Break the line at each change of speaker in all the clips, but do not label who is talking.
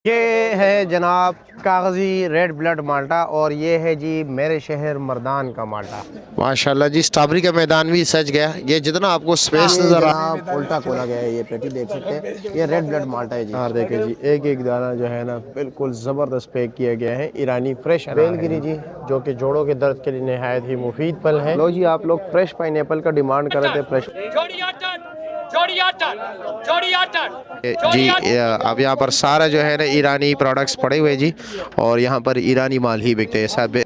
ये है जनाब कागज़ी रेड ब्लड माल्टा और ये है जी मेरे शहर मर्दान का माल्टा।
माशाल्लाह जी, स्ट्रॉबेरी का मैदान भी सज गया। ये जितना आपको स्पेस नजर आ
जनाब उल्टा खोला गया है, ये पेटी देख सकते हैं। ये रेड ब्लड माल्टा है जी। और देखें जी, एक एक दाना जो है ना बिल्कुल ज़बरदस्त पैक किया गया है। ईरानी फ्रेश बेलगिरी जी, जो कि जोड़ों के दर्द के लिए नहायत ही मुफीद फल है। लो जी, आप लोग फ्रेश पाइनएप्पल का डिमांड कर रहे थे। फ्रेश
जी, अब यहाँ पर सारा जो है ना ईरानी प्रोडक्ट्स पड़े हुए जी, और यहाँ पर ईरानी माल ही बिकते हैं सब।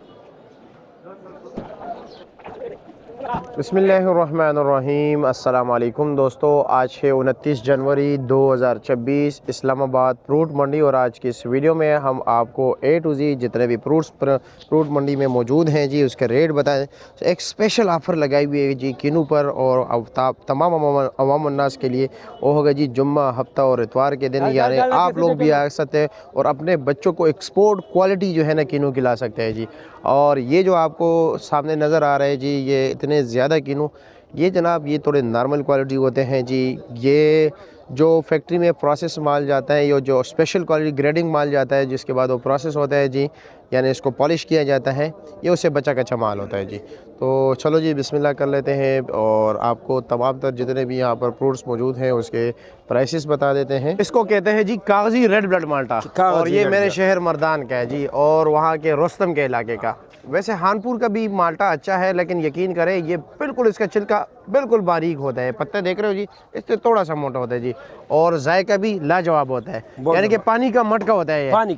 बिस्मिल्लाहिर्रहमानिर्रहीम। अस्सलाम वालेकुम दोस्तों, आज है 29 जनवरी 2026, इस्लामाबाद फ्रूट मंडी। और आज की इस वीडियो में हम आपको A to Z जितने भी फ्रूट मंडी में मौजूद हैं जी उसके रेट बताएं। एक स्पेशल ऑफ़र लगाई हुई है जी किनू पर, और तमाम अवाम अन्नास के लिए वो होगा जी जुम्मा, हफ्ता और इतवार के दिन। यानी आप लोग भी आ सकते हैं और अपने बच्चों को एक्सपोर्ट क्वालिटी जो है ना किनू खिला सकते हैं जी। और ये जो आपको सामने नज़र आ रहे हैं जी, ये इतने ज़्यादा किनू, ये जनाब ये थोड़े नॉर्मल क्वालिटी होते हैं जी। ये जो फैक्ट्री में प्रोसेस माल जाता है, ये जो स्पेशल क्वालिटी ग्रेडिंग माल जाता है, जिसके बाद वो प्रोसेस होता है जी, यानी इसको पॉलिश किया जाता है, ये उससे बचा कच्चा माल होता है जी। तो चलो जी बिस्मिल्लाह कर लेते हैं और आपको तमाम तर जितने भी यहाँ पर फ्रूट्स मौजूद हैं उसके प्राइसेस बता देते हैं। इसको कहते हैं जी कागज़ी रेड ब्लड माल्टा, और ये मेरे शहर मर्दान का है जी, और वहाँ के रुस्तम के इलाके का। वैसे हानपुर का भी माल्टा अच्छा है, लेकिन यकीन करें ये बिल्कुल इसका छिलका बिल्कुल बारीक होता है। पत्ते देख रहे हो जी, इससे थोड़ा सा मोटा होता है जी, और जायका भी लाजवाब होता है, यानी कि पानी का मटका होता है। पानी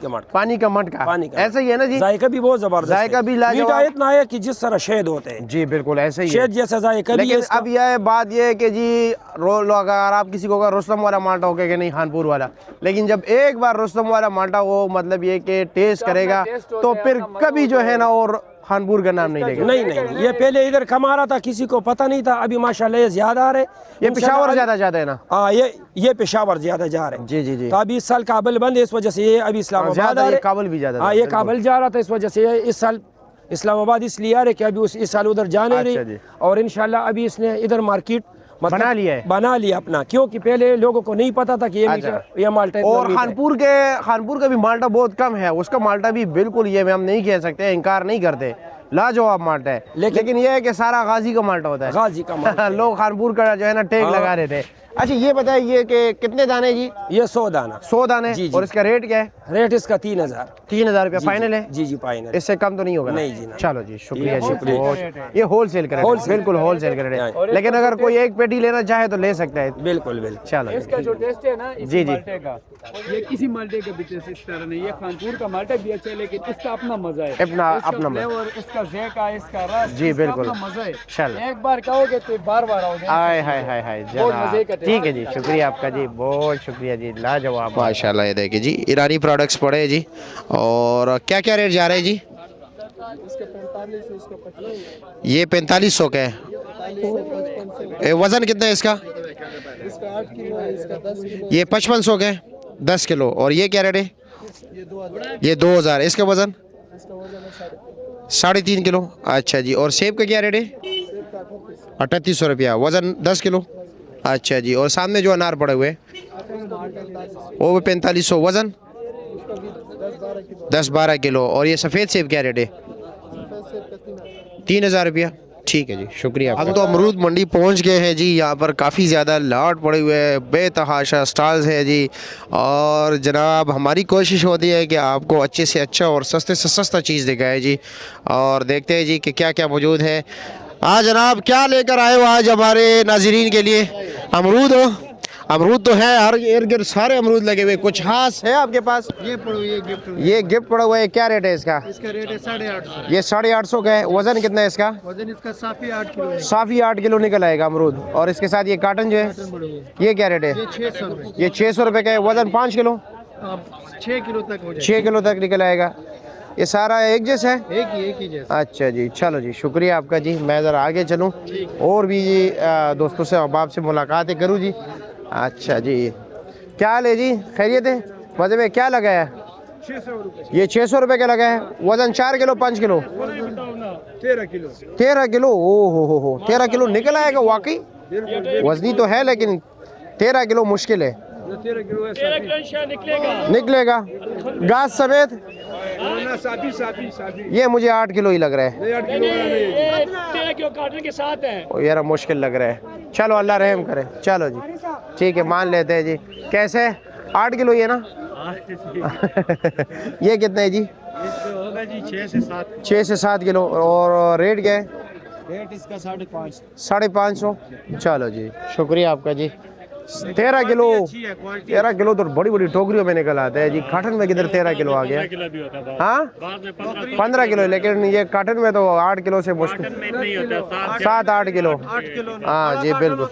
का मटका ऐसा ही है ना जी,
जायका भी बहुत जबरदस्त,
जायका भी लाजवाब
इतना है कि जिस तरह शहद होते हैं
जी, बिल्कुल ऐसे ही
शहद जैसा जायका।
लेकिन अब यह बात यह है कि जी अगर आप किसी को रुस्तम वाला माल्टा हो गया कि नहीं हानपुर वाला, लेकिन जब एक बार रुस्तम वाला माल्टा वो मतलब ये कि टेस्ट करेगा तो फिर कभी जो है ना और खानपुर का नाम नहीं लेगा।
नहीं, ये पहले इधर कमा रहा था, किसी को पता नहीं था। अभी माशाल्लाह ये ज्यादा आ रहे,
ये पेशावर ज्यादा है ना।
हाँ, ये पेशावर ज्यादा जा रहे हैं
जी।
तो अभी इस साल काबुल बंद है, इस वजह से ये अभी इस्लामाबाद आ रहे।
काबुल भी ज्यादा,
हाँ ये काबुल जा रहा था, इस वजह से इस साल इस्लामाबाद इसलिए आ रहे कि अभी इस साल उधर जा नहीं रही, और इंशाल्लाह अभी इसने इधर मार्केट
बना लिया
अपना, क्योंकि पहले लोगों को नहीं पता था कि ये माल्टा।
और खानपुर का भी माल्टा बहुत कम है, उसका माल्टा भी बिल्कुल ये हम नहीं कह सकते, इनकार नहीं करते, लाजवाब माल्टा है। लेकिन ये है कि सारा गाजी का माल्टा होता है,
गाजी का माल्टा।
लोग खानपुर का जो है ना टैग लगा रहे थे। अच्छा ये बताइए कि कितने दाने जी?
ये 100 दाना।
100 दाने जी। और इसका रेट क्या है?
रेट इसका 3000
रुपया फाइनल है
जी फाइनल,
इससे कम तो नहीं होगा?
नहीं जी।
चलो जी शुक्रिया जी। ये होलसेल का रेट, बिल्कुल होलसेल का रेट है, लेकिन अगर कोई एक पेटी लेना चाहे तो ले सकता है।
बिल्कुल।
चलो
इसका जो टेस्ट है ना
जी
का, ये किसी माल्टे का भी टेस्ट इस तरह नहीं। ये खानपुर का माल्टा भी अच्छा है, लेकिन इसका अपना मजा है,
अपना
फ्लेवर, इसका ज़ायका, इसका रस
जी, बिल्कुल
मजा है।
चलो
एक बार कहोगे तो बार-बार आओगे।
हाय ठीक है जी, शुक्रिया आपका जी, बहुत शुक्रिया जी, लाजवाब
माशाल्लाह। ये देखिए जी ईरानी प्रोडक्ट्स पड़े हैं जी, और क्या क्या रेट जा रहे हैं जी? ये 4500 का है। वज़न कितना है इसका?
8 किलो है, इसका 10 किलो।
ये 5500 का है, 10 किलो। और ये क्या रेट है? ये 2000। इसका वज़न 3.5 किलो। अच्छा जी। और सेब का क्या रेट है? 3800 रुपया, वज़न 10 किलो। अच्छा जी। और सामने जो अनार पड़े हुए वो भी 4500, वज़न 10-12 किलो। और ये सफ़ेद सेब क्या रेट है? 3000 रुपया। ठीक है जी, शुक्रिया। हम तो अमरूद मंडी पहुंच गए हैं जी। यहाँ पर काफ़ी ज़्यादा लाट पड़े हुए हैं, बेतहाशा स्टॉल्स है जी। और जनाब हमारी कोशिश होती है कि आपको अच्छे से अच्छा और सस्ते से सस्ता चीज़ दिखाए जी, और देखते हैं जी कि क्या क्या मौजूद है। हाँ जनाब, क्या लेकर आए हो आज हमारे नाजरीन के लिए? अमरूद तो है, हर इर्द गिर्द सारे अमरूद लगे हुए। कुछ खास है आपके पास? ये गिफ्ट पड़ा हुआ है, क्या रेट है इसका?
इसका रेट है 850।
ये 850 का है। वज़न कितना है इसका?
वजन इसका साफी 8 किलो है।
साफी 8 किलो निकल आएगा अमरूद। और इसके साथ ये कार्टन जो है ये क्या रेट है?
ये 600 रुपये।
ये 600 रुपये का है। वज़न 5 किलो,
6 किलो तक हो जाए।
6 किलो तक निकल आएगा। ये सारा एक जैसा है?
एक ही जैसा।
अच्छा जी, चलो जी शुक्रिया आपका जी। मैं ज़रा आगे चलूँ और भी जी दोस्तों से अहबाब से मुलाकातें करूँ जी। अच्छा जी, क्या हाल है जी? खैरियत है? मज़े में क्या लगा है?
600 रुपये।
ये 600 रुपये का लगा है। वज़न 4 किलो 5 किलो?
13 किलो।
13 किलो। ओ हो 13 किलो निकल आएगा वाकई। वज़नी तो है लेकिन 13 किलो मुश्किल है।
13 किलो है।
13 किलो इंशाल्लाह निकलेगा।
निकलेगा घास समेत।
साबी
ये मुझे 8 किलो ही लग रहा है।
8 किलो वाला नहीं।
ये 13 किलो काटने के साथ है।
ओ यार मुश्किल लग रहा है। चलो अल्लाह रहम करे। चलो जी ठीक है मान लेते हैं जी। कैसे 8 किलो ही है ना? ये कितने है जी?
होगा जी 6 से 7।
6 से 7 किलो। और रेट क्या है?
रेट इसका 550।
550। चलो जी शुक्रिया आपका जी। 13 किलो 13 किलो तो बड़ी बड़ी टोकरियों में निकल आता है जी। काटन में किधर 13 किलो आ गया? हाँ 15 किलो, लेकिन ये काटन में तो 8 किलो से मुश्किल 7-8 किलो। हाँ जी बिल्कुल।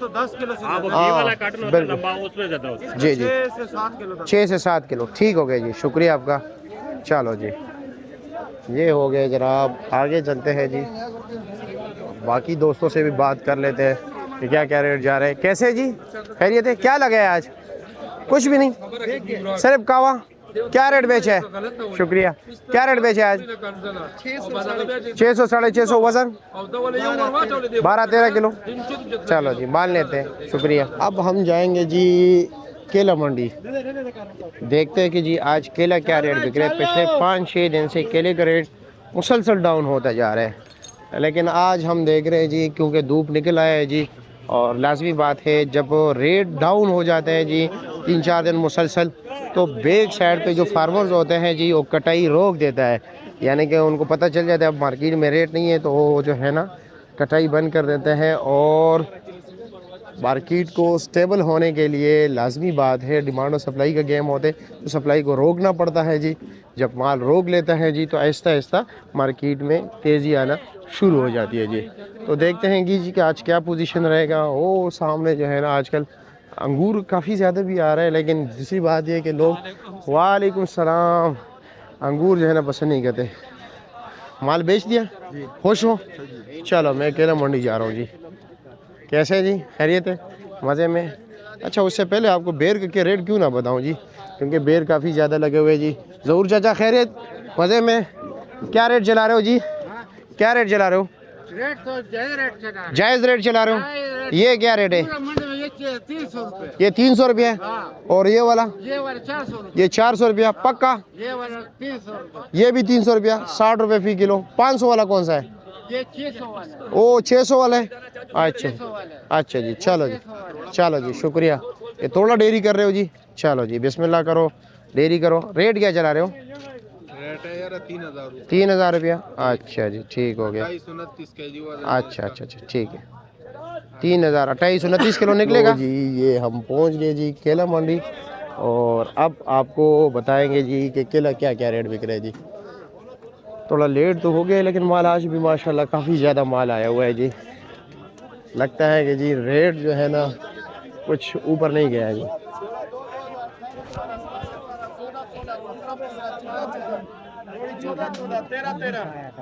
हाँ बिल्कुल जी जी 6 से 7 किलो। ठीक हो गया जी शुक्रिया आपका। चलो जी ये हो गए जनाब। आगे चलते हैं जी, बाकी दोस्तों से भी बात कर लेते हैं कि क्या क्या रेट जा रहे हैं। कैसे जी खैरियत है? क्या लगा है आज? कुछ भी नहीं, सिर्फ कावा। क्या रेट बेचे है? शुक्रिया। क्या रेट बेचे आज? 600 650 वजन 12-13 किलो। चलो जी मान लेते हैं शुक्रिया। अब हम जाएंगे जी केला मंडी, देखते हैं कि जी आज केला क्या रेट बिक रहे हैं। पिछले 5-6 दिन से केले का रेट मुसलसल डाउन होता जा रहा है, लेकिन आज हम देख रहे हैं जी क्योंकि धूप निकल आया है जी, और लाजमी बात है जब रेट डाउन हो जाते हैं जी 3-4 दिन मुसलसल, तो बैक साइड पे जो फार्मर्स होते हैं जी वो कटाई रोक देता है। यानी कि उनको पता चल जाता है अब मार्केट में रेट नहीं है, तो वो जो है ना कटाई बंद कर देते हैं। और मार्केट को स्टेबल होने के लिए लाजमी बात है डिमांड और सप्लाई का गेम होते हैं, तो सप्लाई को रोकना पड़ता है जी। जब माल रोक लेता है जी तो आहिस्ता आहिस्ता मार्केट में तेज़ी आना शुरू हो जाती है जी। तो देखते हैं कि आज क्या पोजीशन रहेगा। वो सामने जो है ना आजकल अंगूर काफ़ी ज़्यादा भी आ रहा है, लेकिन दूसरी बात यह कि लोग वालेकुम सलाम अंगूर जो है ना पसंद नहीं करते। माल बेच दिया, खुश हो? चलो मैं केला मंडी जा रहा हूँ जी। कैसे जी खैरियत है? मज़े में? अच्छा उससे पहले आपको बेर के रेट क्यों ना बताऊं जी, क्योंकि बेर काफ़ी ज़्यादा लगे हुए जी। ज़रूर चाचा खैरियत? मज़े में? क्या रेट चला रहे हो जी? क्या रेट चला रहे हो?
रेट तो
जायज़ रेट चला रहे हो? ये क्या रेट है?
ये 300 रुपये।
ये 300 रुपये है। और ये वाला?
ये वाला 400 रुपये।
ये 400 रुपया पक्का?
ये वाला 300 रुपये।
ये भी 300 रुपया, 60 रुपये फ़ी किलो। 500 वाला कौन सा है?
ये 600 वाला।
ओ 600 वाला है। अच्छा
600 वाला।
अच्छा जी चलो जी, चलो जी शुक्रिया। ये थोड़ा देरी कर रहे हो जी। चलो जी बिस्मिल्लाह करो, देरी करो। रेट क्या चला रहे हो?
रेट है यार 3000
3,000 रुपया। अच्छा जी ठीक हो गया।
28-29 kg
अच्छा अच्छा अच्छा ठीक है। 3,000 28-29 किलो निकलेगा जी। ये हम पहुंच गए जी केला मंडी, और अब आपको बताएंगे जी कि केला क्या क्या रेट बिक रहे हैं जी। थोड़ा लेट तो हो गया, लेकिन माल आज भी माशाल्लाह काफ़ी ज़्यादा माल आया हुआ है जी। लगता है कि जी रेट जो है ना कुछ ऊपर नहीं गया है जी।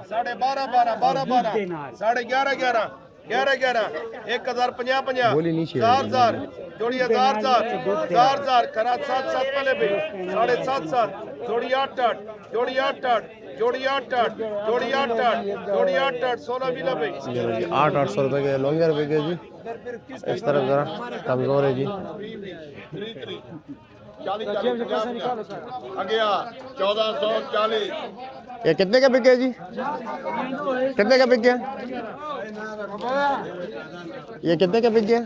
साढ़े 12-12 साढ़े 11-11 11-11
बोली नीचे
1000 जोड़ी 1000 खरा 7-7 पहले भी 7.5 जोड़ी 8-8 जोड़ी 8-8 जोड़ी 8-8 जोड़ी 8-8 जोड़ी 8-8 16 भी लबे
800 रुपये के लॉन्गर बिके जी। इस तरफ ज़रा कमज़ोर है जी।
1440
ये कितने का बिक गया जी? कितने का बिक गया? ये कितने का बिक गया?
ये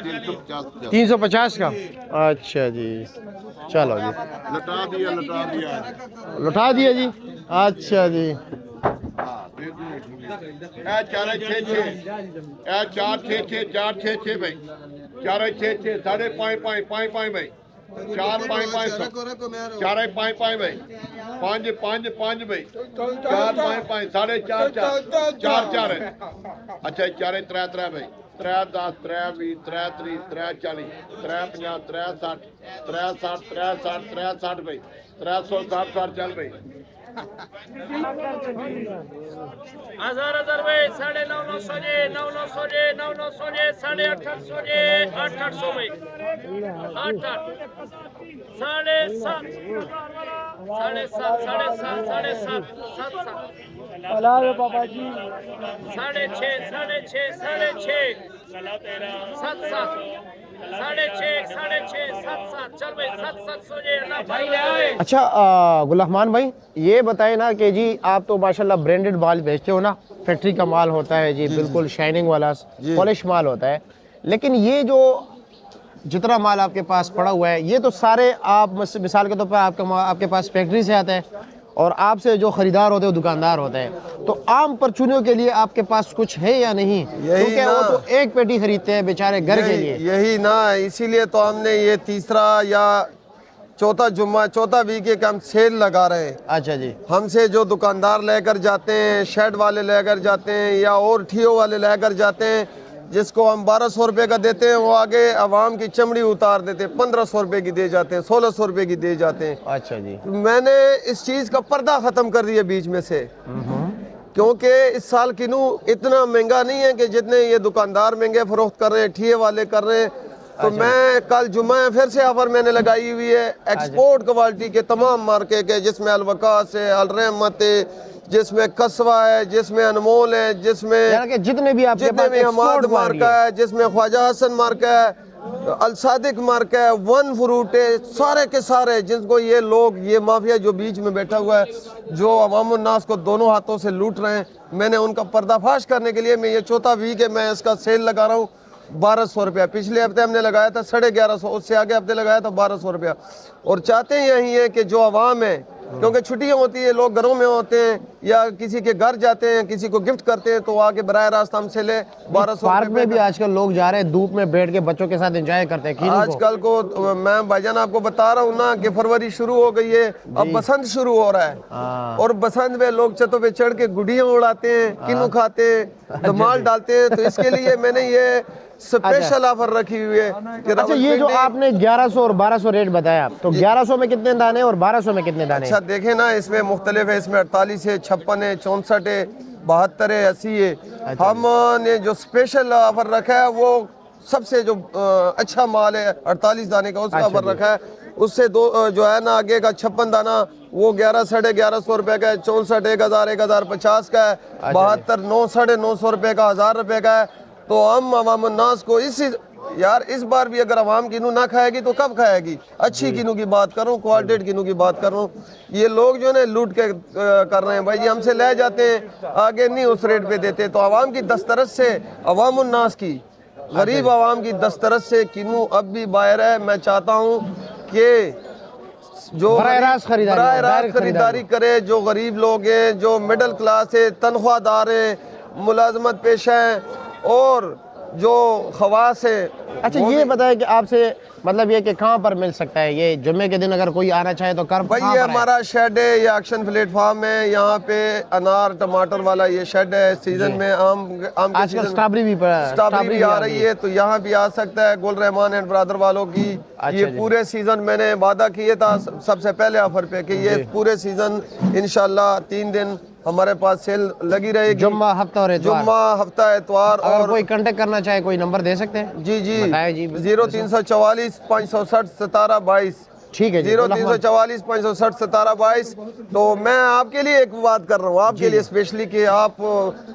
350
350 का। अच्छा जी चलो जी
लटा दिया
लौटा दिया जी। अच्छा जी
4-6 भाई 4-6 5.5 भाई 4-5 भाई 4-5 भाई 5 भाई 4-5 4.5 है। अच्छा 4-3 भाई 3-10 3-20 3-30 3-40 3-50 3-60 3-60 3-60 3-60 भाई 360 चल भाई
1000 भाई 950 जी 900 जी 900 जी 850 जी 800 भाई 8 7.5 बाबा जी 6.5 7.5 7.5 7 साढ़े छः 7 चल भाई 7 सोने अल्लाह भाई
अच्छा गुलरहमान भाई, ये बताएं ना कि जी आप तो माशाल्लाह ब्रांडेड माल बेचते हो ना, फैक्ट्री का माल होता है जी, बिल्कुल शाइनिंग वाला पॉलिश माल होता है, लेकिन ये जो जितना माल आपके पास पड़ा हुआ है ये तो सारे आप मिसाल के तौर पर आपके पास फैक्ट्री से आता है और आपसे जो खरीदार होते हैं वो दुकानदार होते हैं, तो आम परचूनियों के लिए आपके पास कुछ है या नहीं? क्योंकि वो तो एक पेटी खरीदते हैं बेचारे घर के लिए।
यही ना, इसीलिए तो हमने ये तीसरा या चौथा वीक हम सेल लगा रहे हैं।
अच्छा जी।
हमसे जो दुकानदार लेकर जाते हैं, शेड वाले लेकर जाते हैं या और ठियो वाले लेकर जाते हैं, जिसको हम 1200 रुपये का देते हैं, वो आगे आवाम की चमड़ी उतार देते हैं, 1500 रुपये की दे जाते हैं, 1600 रुपये की दे जाते हैं।
अच्छा जी।
मैंने इस चीज़ का पर्दा ख़त्म कर दिया बीच में से, क्योंकि इस साल किनू इतना महंगा नहीं है कि जितने ये दुकानदार महंगे फरोख्त कर रहे हैं, ठिये वाले कर रहे हैं। तो मैं कल जुम्मा है फिर से ऑफर मैंने लगाई हुई है एक्सपोर्ट क्वालिटी के तमाम मार्के के, जिसमें अलवकास है, अलरहमत है, जिसमें कस्बा है, जिसमें अनमोल है, जिसमें
जितने भी
हमाद मार्का है, जिसमें ख्वाजा हसन मार्का है, अल सादिक मार्का है, वन फ्रूट है, सारे के सारे जिनको ये लोग, ये माफिया जो बीच में बैठा हुआ है, जो अवाम नास को दोनों हाथों से लूट रहे हैं, मैंने उनका पर्दाफाश करने के लिए मैं ये चौथा वीक है मैं इसका सेल लगा रहा हूँ। 1200 रुपया पिछले हफ्ते हमने लगाया था, 1150, उससे आगे हफ्ते लगाया था 1200 रुपया। और चाहते यही है कि जो आवाम है, क्योंकि छुट्टियां होती है, लोग घरों में होते हैं या किसी के घर जाते हैं, किसी को गिफ्ट करते हैं, तो आके बराह रास्त हमसे ले 1200
पार्क में भी आजकल लोग जा रहे हैं, धूप में बैठ के बच्चों के साथ एंजॉय करते हैं।
आजकल को मैं भाईजान आपको बता रहा हूँ ना कि फरवरी शुरू हो गई है, अब बसंत शुरू हो रहा है, और बसंत में लोग छतों पे चढ़ के गुड़ियां उड़ाते हैं, किन्नू खाते हैं, धमाल डालते हैं। तो इसके लिए मैंने ये स्पेशल ऑफर रखी हुई है।
अच्छा, ये जो आपने 1100 और 1200 रेट बताया, तो 1100 में कितने दाने और 1200 में कितने दाने?
अच्छा देखे ना, इसमें मुख्तलिफ है, इसमें 48 है, 56 है, 64 है, 72 है, 80 है। हमने जो स्पेशल ऑफर रखा है वो सबसे जो अच्छा माल है 48 दाने का, उसका ऑफर रखा है। उससे दो जो है ना आगे का 56 दाना वो 11 साढ़े 1100 रुपए का है, 64 1000 1050 का है, 72 9 साढ़े 900 रुपए का, 1000 रुपए का है। तो हम अवाम नास को इस बार भी अगर अवाम किनू ना खाएगी तो कब खाएगी? अच्छी किनू की बात कर रहा हूँ, क्वालिटी किनू की बात कर रहा हूँ। ये लोग जो है लूट के कर रहे हैं भाई जी, हमसे ले जाते हैं, आगे नहीं उस रेट पे देते। तो अवाम की दस्तरस से, अवाम नास की, गरीब अवाम की दस्तरस से किनू अब भी बाहर है। मैं चाहता हूँ कि जो बराह रास्त खरीदारी करे, जो गरीब लोग हैं, जो मिडिल क्लास है, तनख्वाहदार है, मुलाजमत पेशा है, और जो खवास है।
अच्छा, ये बताएं कि आपसे मतलब ये कि कहाँ पर मिल सकता है ये जुम्मे के दिन अगर कोई आना चाहे तो कर
भाई? ये हमारा शेड है, ये एक्शन प्लेटफॉर्म है, यहाँ पे अनार टमाटर वाला ये शेड है। सीजन में आम
आजकल स्ट्रॉबेरी भी
आ रही है, तो यहाँ भी आ सकता है। गुल रहमान एंड ब्रदर वालों की ये पूरे सीजन मैंने वादा किया था सबसे पहले ऑफर पे कि ये पूरे सीजन इंशाल्लाह 3 दिन हमारे पास सेल लगी रहेगी,
जुम्मा हफ्ता
एतवार। और
कोई कांटेक्ट करना चाहे कोई नंबर दे सकते हैं?
जी 0344 560 17 22।
ठीक है,
0344 560 17 22। तो मैं आपके लिए एक बात कर रहा हूँ, आपके लिए स्पेशली, कि आप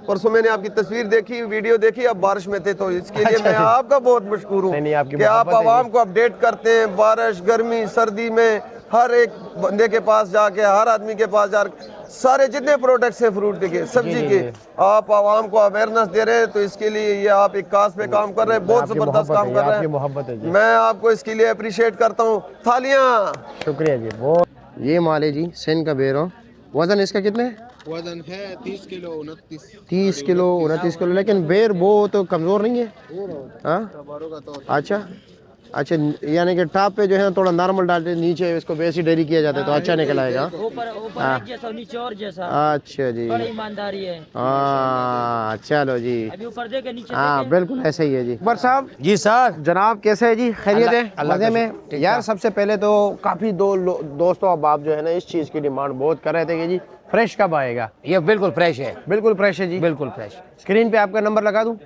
परसों मैंने आपकी तस्वीर देखी, वीडियो देखी, आप बारिश में थे, तो इसके लिए मैं आपका बहुत मशकूर हूँ कि आप आवाम को अपडेट करते हैं। बारिश, गर्मी, सर्दी में हर एक बंदे के पास जाके, हर आदमी के पास जाकर सारे जितने प्रोडक्ट्स हैं फ्रूट के, सब्जी के, आप आवाम को अवेयरनेस दे रहे हैं। तो इसके लिए ये आप एक काज पे काम कर रहे हैं, बहुत जबरदस्त काम कर रहे हैं। मैं आपको इसके लिए अप्रिशिएट करता हूँ। थालियाँ।
शुक्रिया जी बहुत। ये माल है जी सेन का बेरो। वजन इसका कितने है?
वजन है 30 किलो
30 किलो 29 किलो। लेकिन बेर वो तो कमज़ोर नहीं है? हाँ, अच्छा, यानी कि टॉप पे जो है थोड़ा नॉर्मल डालते, नीचे इसको वैसी डेरी किया जाता है तो अच्छा निकल आएगा।
ऊपर जैसा नीचे और जैसा।
अच्छा जी,
बड़ी ईमानदारी है।
हाँ चलो जी,
अभी ऊपर देखे नीचे।
हाँ बिल्कुल ऐसा ही है जी। अकबर साहब।
जी सर।
जनाब कैसे है जी? खैरियत है? मजे में? यार सबसे पहले तो काफ़ी दोस्तों अब आप जो है ना इस चीज़ की डिमांड बहुत कर रहे थे कि जी फ्रेश कब आएगा?
ये बिल्कुल फ्रेश है।
बिल्कुल फ्रेश है जी,
बिल्कुल फ्रेश।
स्क्रीन पे आपका नंबर लगा दूँ?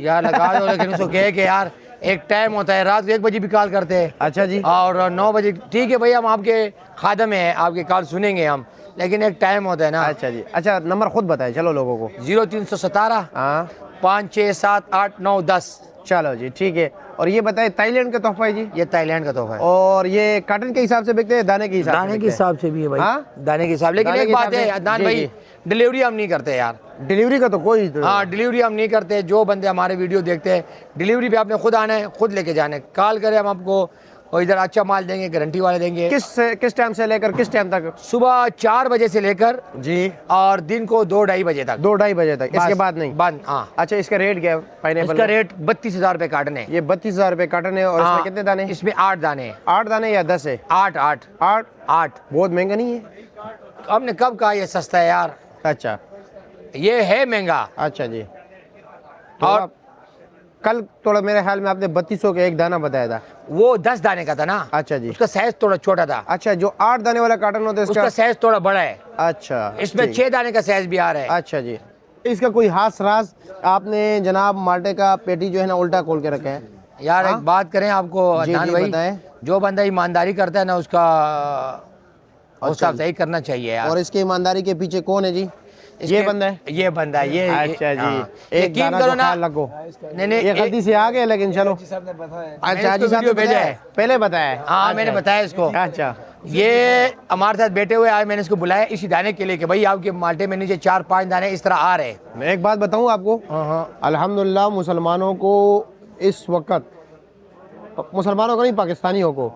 यार लगा दो, लेकिन उसको कहे कि यार एक टाइम होता है, रात को 1 बजे भी कॉल करते हैं।
अच्छा जी।
और 9 बजे। ठीक है भैया, हम आपके खादम हैं, आपके कॉल सुनेंगे हम, लेकिन एक टाइम होता है ना।
अच्छा जी। अच्छा, नंबर खुद बताए चलो लोगों को।
0317 5 6 7 8 9 10।
चलो जी ठीक है। और ये बताए थाईलैंड का तोहफा है जी?
ये थाईलैंड का तोहफा है।
और ये काटन के हिसाब से बिकते हैं, दाने के हिसाब से?
दाने के हिसाब से भी है भाई।
हाँ?
दाने के हिसाब। लेकिन
दाने
एक
के
बात
हिसाब
है
से?
अदनान
जी,
भाई,
जी।
डिलीवरी हम नहीं करते यार।
डिलीवरी का तो कोई
हाँ, डिलीवरी हम नहीं करते। जो बंदे हमारे वीडियो देखते हैं, डिलीवरी पे आपने खुद आना है, खुद लेके जाना है। कॉल करें हम आपको, और इधर अच्छा माल देंगे, गारंटी वाले देंगे।
किस टाइम से लेकर किस टाइम तक?
सुबह 4 बजे से लेकर
जी,
और दिन को 2 ढाई बजे तक।
2 ढाई बजे तक, इसके बाद नहीं?
बंद। हाँ।
अच्छा, इसका रेट क्या है पाइनएप्पल?
इसका रेट 32,000 रुपए कार्टन है।
ये 32,000 रुपए कार्टन है। और
हाँ,
इसमें कितने दाने?
इसमें 8 दाने हैं।
8 दाने या 10 है?
8 8
8।
8।
बहुत महंगा नहीं है?
हमने कब कहा ये सस्ता है यार?
अच्छा,
ये है महंगा।
अच्छा जी।
और
कल थोड़ा मेरे ख्याल में आपने 3200 का एक दाना बताया था।
वो 10 दाने का था ना।
अच्छा जी।
उसका साइज थोड़ा छोटा था।
अच्छा, जो 8 दाने वाला कार्टन होता है
उसका साइज थोड़ा बड़ा है।
अच्छा,
इसमें
ठीक।
6 दाने का साइज भी आ रहा है।
अच्छा जी। इसका कोई खास राज आपने जनाब माल्टे का पेटी जो है ना उल्टा खोल के रखा है
यार? एक बात करें आपको
जी,
अदनान
जी,
भाई,
बताएं।
जो बंदा ईमानदारी करता है ना उसका
अच्छा
सही करना चाहिए यार।
और इसकी ईमानदारी के पीछे कौन है जी? ये बंदा है?
ये बंदा है। ये
अच्छा जी।
हाँ।
एक
यकीन
दाना
करो
को
ना।
ख्याल रखो।
नहीं
ये गलती से आ गए, लेकिन चलो। अच्छा, हाजी साहब ने
भेजा है,
पहले बताया?
हाँ मैंने बताया इसको।
अच्छा,
ये हमारे साथ बैठे हुए आज मैंने इसको बुलाया इसी दाने के लिए कि भाई आपके माल्टे में नीचे 4-5 दाने इस तरह आ रहे।
मैं एक बात बताऊं आपको, अल्हम्दुलिल्लाह मुसलमानों को इस वक्त, मुसलमानों को नहीं पाकिस्तानियों को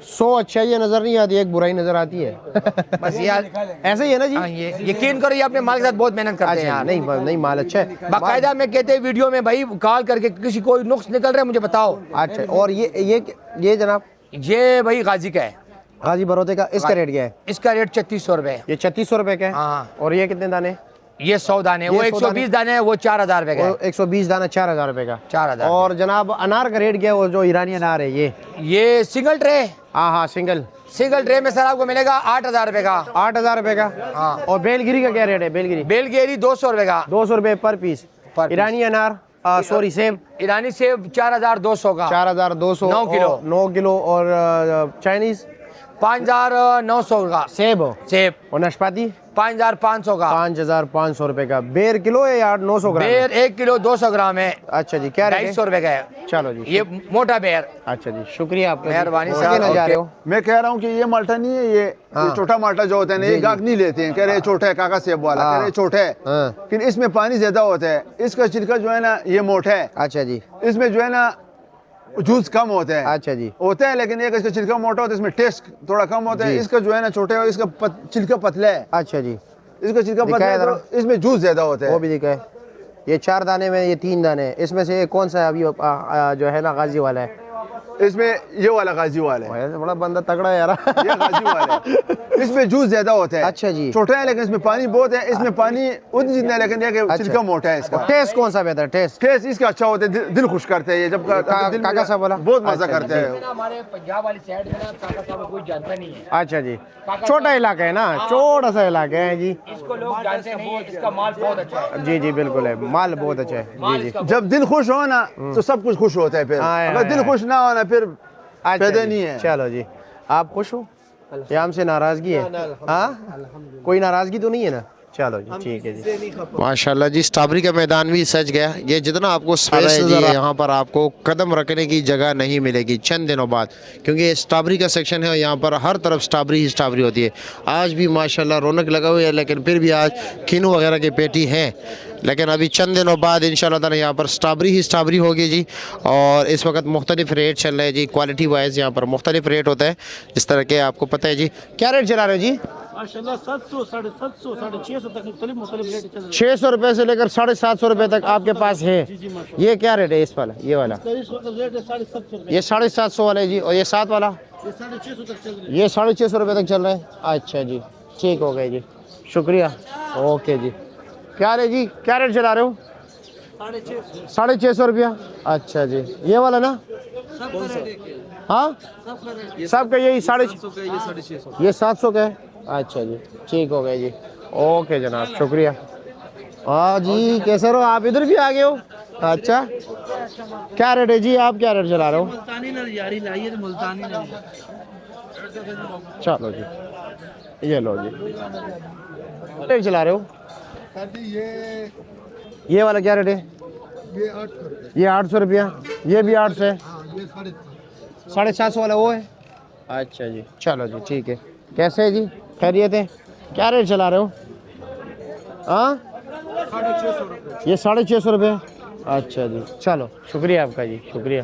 100 अच्छाइयाँ नजर नहीं आती, एक बुराई नजर आती है।
बस यार
ऐसे ही है ना जी?
ये यकीन करो, ये अपने माल के साथ बहुत मेहनत करते हैं यार।
नहीं माल अच्छा है
बाकायदा में कहते हैं वीडियो में, भाई कॉल करके किसी कोई नुक्स निकल रहे मुझे बताओ।
अच्छा, और ये जनाब
ये भाई गाजी का है,
गाजी बरोदे का। इसका रेट क्या है?
इसका रेट 3600 रुपए है।
ये 3600 रुपए का है।
हाँ।
और ये कितने दाने?
ये 100 दाने, वो 120 दाने है, वो 4000 रुपए का है।
120 दाना 4000 रुपए का।
4000।
और जनाब अनार का रेट क्या है? वो जो ईरानी अनार है
ये सिंगल ट्रे।
हाँ, सिंगल
ट्रे में सर आपको मिलेगा 8000 रुपए का।
8000 रुपए का।
हाँ।
और बेलगिरी का क्या रेट है?
बेलगिरी 200 रुपए का।
200 रुपए पर पीस। ईरानी अनार सॉरी सेब?
ईरानी सेब 4200 का।
4200।
9 किलो।
9 किलो। और चाइनीज
5900 का
सेब। और नाशपाती
5500 का।
5500 रुपए का। बेर किलो है या 900 ग्राम?
बेर 1 किलो 200 ग्राम है।
अच्छा जी, क्या रेट है?
250 रुपए का है।
चलो जी,
ये मोटा बेर।
अच्छा जी, शुक्रिया आपका।
मेहरबानी
कहाँ
साहब।
जा रहे हो?
मैं कह रहा हूँ कि ये माल्टा नहीं है, ये छोटा माल्टा जो होता है ना, ये गाहक नहीं लेते हैं, कह रहे छोटा है, काका सेब वाला कह रहे छोटा है, लेकिन इसमें पानी ज्यादा होता है। इसका छिलका जो है ना ये मोटा है।
अच्छा जी।
इसमें जो है ना जूस कम होता है।
अच्छा जी।
होता है, लेकिन एक इसका छिलका मोटा होता है, इसमें टेस्ट थोड़ा कम होता है। इसका जो है ना छोटा है, इसका छिलका पतला है।
अच्छा जी।
इसका छिलका पतला है तो इसमें जूस ज्यादा होता है।
वो भी दिखा है। ये 4 दाने में ये 3 दाने हैं। इसमें से कौन सा अभी जो है ना गाजी वाला है?
इसमें ये वाला गाजी वाला है।
बड़ा बंदा तगड़ा है यार।
ये गाजी वाला है। इसमें जूस ज्यादा होता है।
अच्छा जी।
छोटा है लेकिन इसमें पानी बहुत है। इसमें पानी उतनी जितना है, लेकिन ये छिलका मोटा है। इसका
टेस्ट कौन सा बेहतर? टेस्ट
इसका अच्छा होता है, दिल खुश करते हैं। ये जब
काका साहब बोला
बहुत मजा करते हैं।
हमारे पंजाब वाली साइड में ना काका साहब कोई जानता नहीं है।
अच्छा जी, छोटा इलाका है ना, छोटा सा इलाका है जी।
इसको लोग जानते नहीं है, इसका माल बहुत अच्छा है।
जी जी बिल्कुल है, माल बहुत अच्छा है। जी जी।
जब दिल खुश हो ना तो सब कुछ खुश होता है। फिर अगर दिल खुश ना हो ना फिर पैदा नहीं है।
चलो जी, आप खुश हो या हमसे नाराजगी है? हाँ, कोई नाराजगी तो नहीं है ना? चलो जी, ठीक है जी।
माशाल्लाह जी, स्ट्रॉबेरी का मैदान भी सज गया। ये जितना आपको स्पेस है, यहाँ पर आपको कदम रखने की जगह नहीं मिलेगी चंद दिनों बाद, क्योंकि ये स्ट्रॉबेरी का सेक्शन है। यहाँ पर हर तरफ स्ट्रॉबेरी ही स्ट्रॉबेरी होती है। आज भी माशाल्लाह रौनक लगा हुई है, लेकिन फिर भी आज किन्नू वगैरह की पेटी है, लेकिन अभी चंद दिनों बाद इंशाल्लाह ताला यहाँ पर स्ट्रॉबेरी ही स्ट्रॉबेरी होगी जी। और इस वक्त मुख्तलिफ रेट चल रहे हैं जी, क्वालिटी वाइज यहाँ पर मुख्तलिफ रेट होता है, जिस तरह के आपको पता है जी। क्या रेट चला रहे हो जी?
माशाल्लाह 700, 750, 650 तक मुख्तलिफ रेट चल रहे हैं।
600 रुपये से लेकर 750 रुपये तक आपके पास है। ये क्या रेट है इस वाला? ये वाला
इस वक्त रेट है 750
ये 750 वाला है जी। और ये 7 वाला
ये 650 तक चल रहे हैं।
ये 650 रुपये तक चल रहा है। अच्छा जी, ठीक हो गए जी, शुक्रिया। ओके जी। क्या रेट जी, क्या रेट चला रहे हो? 650 रुपया। अच्छा जी, ये वाला ना? हाँ, सबका यही 750। ये 700 का है। अच्छा जी, ठीक हो गए जी। ओके जनाब, शुक्रिया। हाँ जी, कैसे रहो आप? इधर भी आ गए हो? अच्छा, क्या रेट है जी? आप क्या रेट चला रहे हो? चलो जी, ये लो जी। रेट चला रहे हो? ये वाला क्या रेट है? ये 800 रुपया, ये भी 800 है, 750 वाला वो है। अच्छा जी, चलो जी ठीक है। कैसे है जी, खैरियत है? क्या रेट चला रहे हो? हाँ, 650 रुपये। ये 650 रुपये। अच्छा जी, चलो शुक्रिया आपका जी, शुक्रिया।